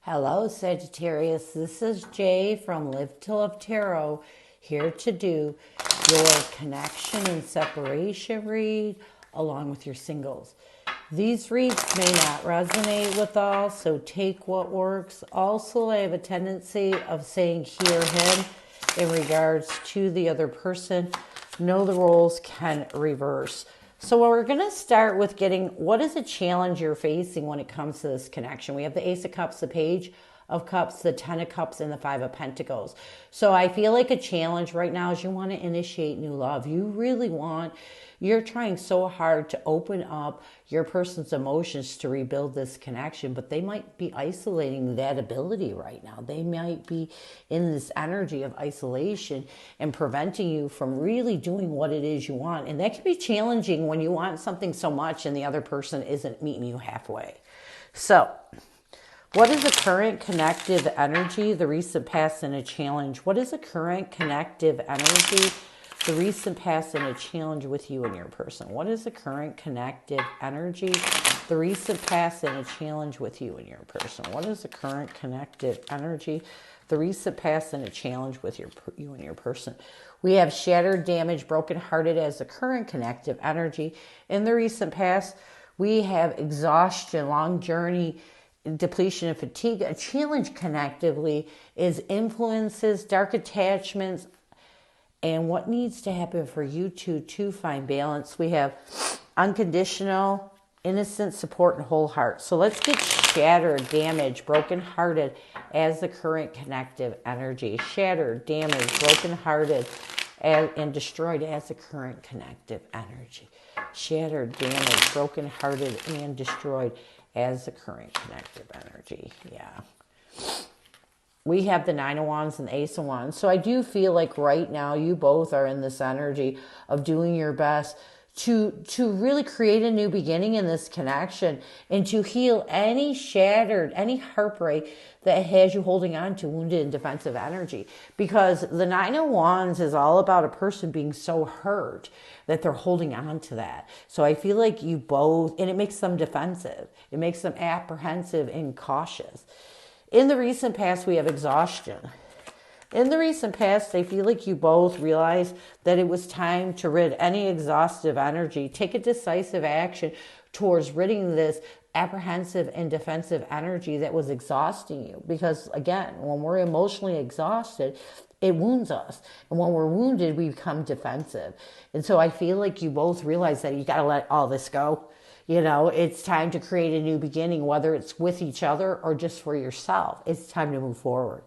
Hello, Sagittarius. This is Jay from Live to Love Tarot, here to do your connection and separation read along with your singles. These reads may not resonate with all, so take what works. Also, I have a tendency of saying he or him in regards to the other person. Know the roles can reverse. So we're going to start with getting what is a challenge you're facing when it comes to this connection. We have the Ace of Cups, the Page of Cups, the Ten of Cups, and the Five of Pentacles. So I feel like a challenge right now is you want to initiate new love. You're trying so hard to open up your person's emotions to rebuild this connection, but they might be isolating that ability right now. They might be in this energy of isolation and preventing you from really doing what it is you want. And that can be challenging when you want something so much and the other person isn't meeting you halfway. So, what is the current connective energy, the recent past, and a challenge? What is the current connective energy, the recent past, and a challenge with you and your person? What is the current connective energy, the recent past, and a challenge with you and your person? What is the current connective energy, the recent past, and a challenge with you and your person? We have shattered, damaged, brokenhearted as the current connective energy. In the recent past, we have exhaustion, long journey, depletion and fatigue. A challenge connectively is influences, dark attachments, and what needs to happen for you two to find balance. We have unconditional, innocent support, and whole heart. So let's get shattered, damaged, brokenhearted as the current connective energy. Shattered, damaged, brokenhearted, and destroyed as the current connective energy. Shattered, damaged, brokenhearted, and destroyed as the current connective energy. Yeah. We have the Nine of Wands and the Ace of Wands. So I do feel like right now you both are in this energy of doing your best to really create a new beginning in this connection and to heal any shattered, any heartbreak that has you holding on to wounded and defensive energy. Because the Nine of Wands is all about a person being so hurt that they're holding on to that. So I feel like you both, and it makes them defensive. It makes them apprehensive and cautious. In the recent past, we have exhaustion. In the recent past, I feel like you both realized that it was time to rid any exhaustive energy. Take a decisive action towards ridding this apprehensive and defensive energy that was exhausting you. Because again, when we're emotionally exhausted, it wounds us. And when we're wounded, we become defensive. And so I feel like you both realize that you got to let all this go. You know, it's time to create a new beginning, whether it's with each other or just for yourself. It's time to move forward.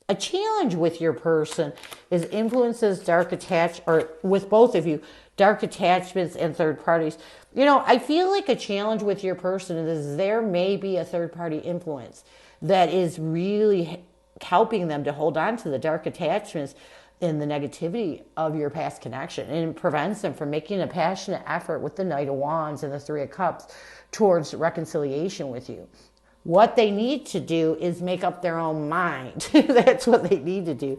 A challenge with your person is influences, or with both of you, dark attachments and third parties. You know, I feel like a challenge with your person is there may be a third party influence that is really helping them to hold on to the dark attachments and the negativity of your past connection, and it prevents them from making a passionate effort with the Knight of Wands and the Three of Cups towards reconciliation with you. What they need to do is make up their own mind. That's what they need to do.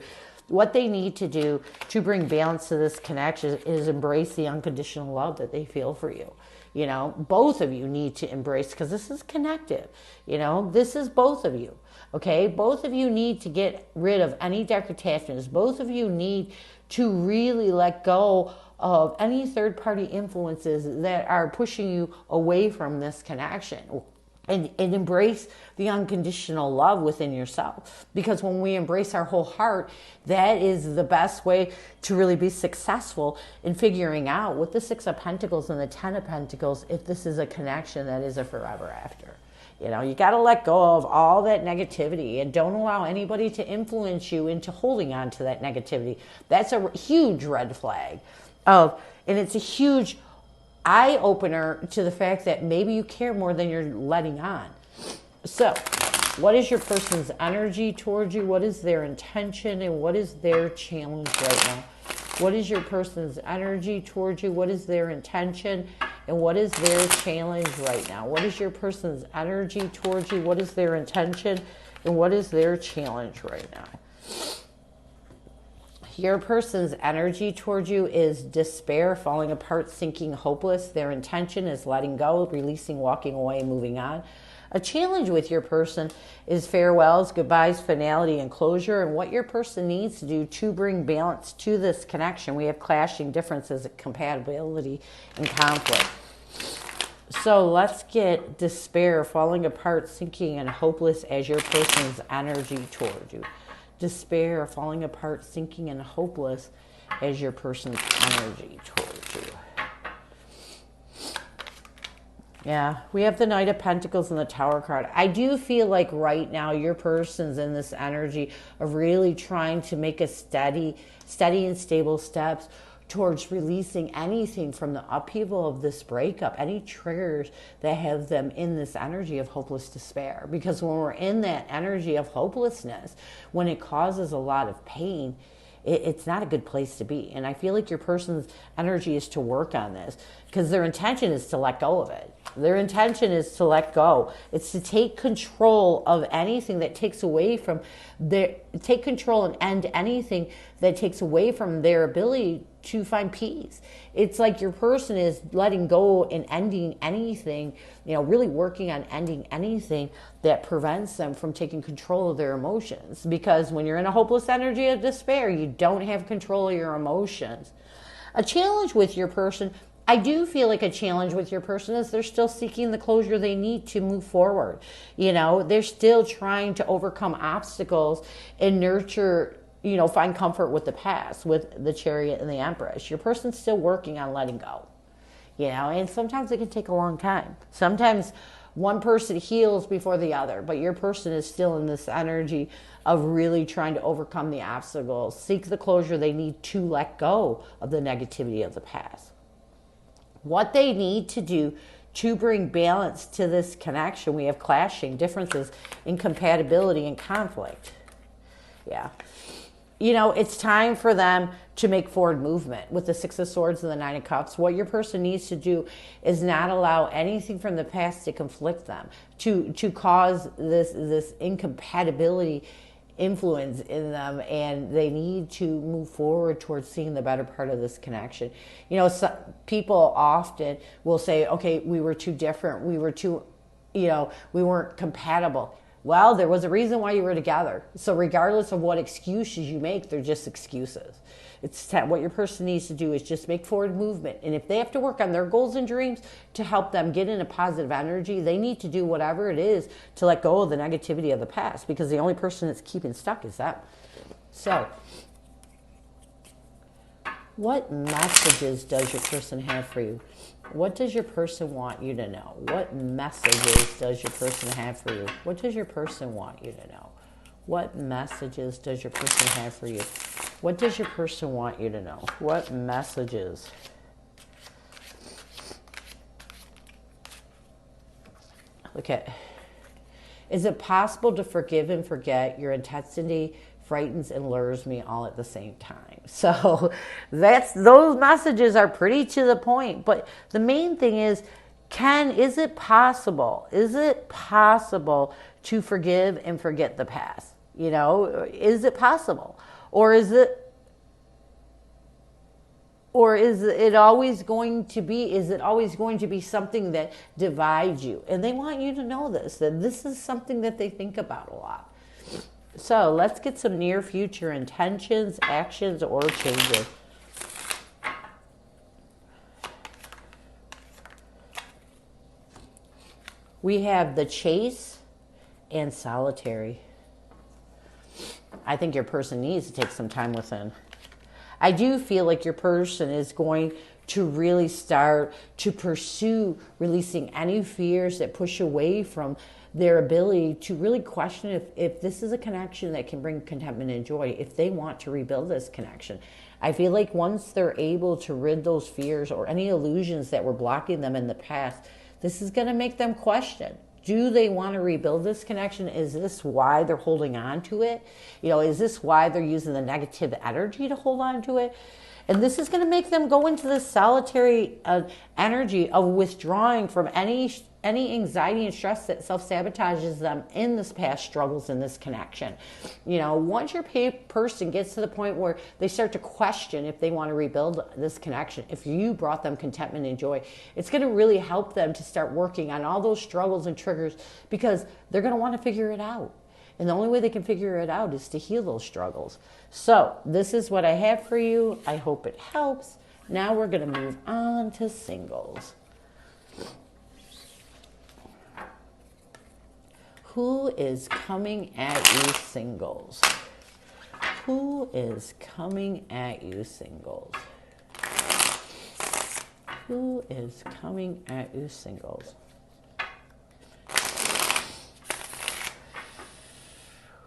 What they need to do to bring balance to this connection is embrace the unconditional love that they feel for you. You know, both of you need to embrace, because this is connective. You know, this is both of you. Okay, both of you need to get rid of any dark attachments. Both of you need to really let go of any third-party influences that are pushing you away from this connection. And embrace the unconditional love within yourself. Because when we embrace our whole heart, that is the best way to really be successful in figuring out with the Six of Pentacles and the Ten of Pentacles if this is a connection that is a forever after. You know, you got to let go of all that negativity and don't allow anybody to influence you into holding on to that negativity. That's a huge red flag. And it's a huge eye opener to the fact that maybe you care more than you're letting on. So, what is your person's energy towards you? What is their intention and what is their challenge right now? What is your person's energy towards you? What is their intention and what is their challenge right now? What is your person's energy towards you? What is their intention and what is their challenge right now? Your person's energy towards you is despair, falling apart, sinking, hopeless. Their intention is letting go, releasing, walking away, moving on. A challenge with your person is farewells, goodbyes, finality, and closure, and what your person needs to do to bring balance to this connection. We have clashing differences, compatibility, and conflict. So let's get despair, falling apart, sinking, and hopeless as your person's energy toward you. Despair, falling apart, sinking, and hopeless as your person's energy towards you. Yeah, we have the Knight of Pentacles and the Tower card. I do feel like right now your person's in this energy of really trying to make a steady and stable steps towards releasing anything from the upheaval of this breakup, any triggers that have them in this energy of hopeless despair. Because when we're in that energy of hopelessness, when it causes a lot of pain, it's not a good place to be. And I feel like your person's energy is to work on this because their intention is to let go of it. Their intention is to let go. It's to take control of anything that takes away from take control and end anything that takes away from their ability to find peace. It's like your person is letting go and ending anything, really working on ending anything that prevents them from taking control of their emotions. Because when you're in a hopeless energy of despair, you don't have control of your emotions. A challenge with your person, I do feel like a challenge with your person is they're still seeking the closure they need to move forward. They're still trying to overcome obstacles and nurture, find comfort with the past, with the Chariot and the Empress. Your person's still working on letting go, and sometimes it can take a long time. Sometimes one person heals before the other, but your person is still in this energy of really trying to overcome the obstacles, seek the closure they need to let go of the negativity of the past. What they need to do to bring balance to this connection, we have clashing differences, incompatibility, and conflict. Yeah. It's time for them to make forward movement with the Six of Swords and the Nine of Cups. What your person needs to do is not allow anything from the past to conflict them, to cause this incompatibility influence in them, and they need to move forward towards seeing the better part of this connection. Some people often will say, okay, we were too different, we weren't compatible. Well, there was a reason why you were together. So regardless of what excuses you make, they're just excuses. What your person needs to do is just make forward movement. And if they have to work on their goals and dreams to help them get in a positive energy, they need to do whatever it is to let go of the negativity of the past, because the only person that's keeping stuck is them. So, what messages does your person have for you? What does your person want you to know? What messages does your person have for you? What does your person want you to know? What messages does your person have for you? What does your person want you to know? What messages? Okay. Is it possible to forgive and forget? Your intensity frightens and lures me all at the same time. So those messages are pretty to the point. But the main thing is, is it possible? Is it possible to forgive and forget the past? Is it possible? Or is it always going to be something that divides you? And they want you to know that this is something that they think about a lot. So let's get some near future intentions, actions, or changes. We have the Chase and Solitary. I think your person needs to take some time within. I do feel like your person is going to really start to pursue releasing any fears that push away from their ability to really question if this is a connection that can bring contentment and joy, if they want to rebuild this connection. I feel like once they're able to rid those fears or any illusions that were blocking them in the past, this is going to make them question. Do they want to rebuild this connection? Is this why they're holding on to it? Is this why they're using the negative energy to hold on to it? And this is going to make them go into this solitary energy of withdrawing from any any anxiety and stress that self-sabotages them in this past struggles in this connection. You know, once your person gets to the point where they start to question if they want to rebuild this connection, if you brought them contentment and joy, it's going to really help them to start working on all those struggles and triggers, because they're going to want to figure it out. And the only way they can figure it out is to heal those struggles. So this is what I have for you. I hope it helps. Now we're going to move on to singles. Who is coming at you, singles? Who is coming at you, singles? Who is coming at you, singles?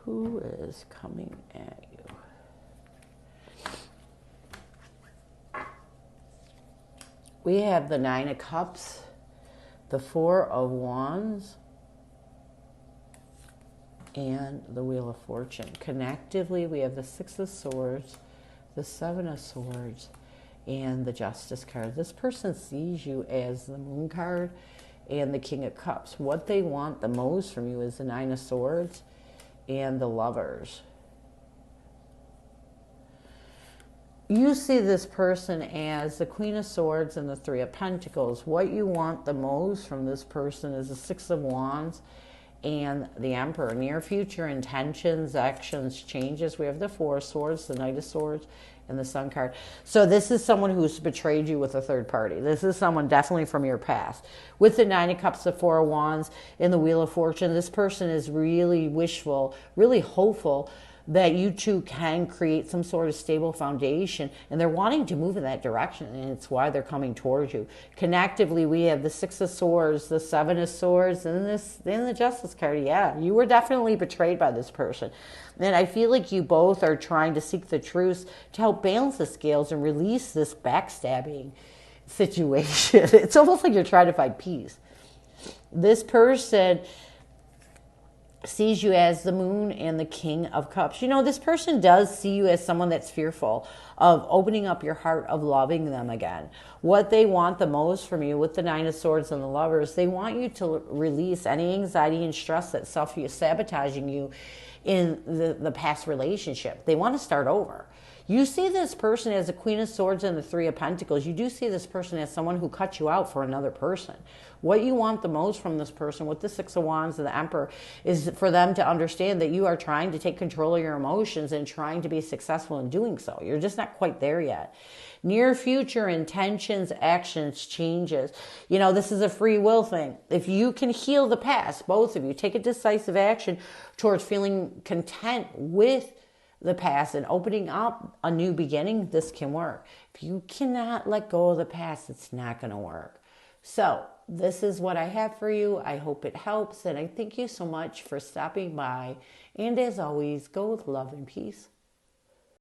Who is coming at you? We have the Nine of Cups, the Four of Wands, and the Wheel of Fortune. Connectively, we have the Six of Swords, the Seven of Swords, and the Justice card. This person sees you as the Moon card and the King of Cups. What they want the most from you is the Nine of Swords and the Lovers. You see this person as the Queen of Swords and the Three of Pentacles. What you want the most from this person is the Six of Wands and the Emperor. Near future intentions, actions, changes. We have the Four of Swords, the Knight of Swords, and the Sun card. So this is someone who's betrayed you with a third party. This is someone definitely from your past. With the Nine of Cups, the Four of Wands, and the Wheel of Fortune, this person is really wishful, really hopeful that you two can create some sort of stable foundation, and they're wanting to move in that direction, and it's why they're coming towards you. Connectively, we have the Six of Swords, the Seven of Swords, and the Justice card. Yeah, you were definitely betrayed by this person. And I feel like you both are trying to seek the truth to help balance the scales and release this backstabbing situation. It's almost like you're trying to find peace. This person sees you as the Moon and the King of Cups. You know, this person does see you as someone that's fearful of opening up your heart, of loving them again. What they want the most from you with the Nine of Swords and the Lovers, they want you to release any anxiety and stress that's self-sabotaging you in the past relationship. They want to start over. You see this person as a Queen of Swords and the Three of Pentacles. You do see this person as someone who cut you out for another person. What you want the most from this person with the Six of Wands and the Emperor is for them to understand that you are trying to take control of your emotions and trying to be successful in doing so. You're just not quite there yet. Near future intentions, actions, changes. You know, this is a free will thing. If you can heal the past, both of you, take a decisive action towards feeling content with the past and opening up a new beginning, this can work. If you cannot let go of the past, it's not going to work. So this is what I have for you. I hope it helps, and I thank you so much for stopping by. And as always, go with love and peace.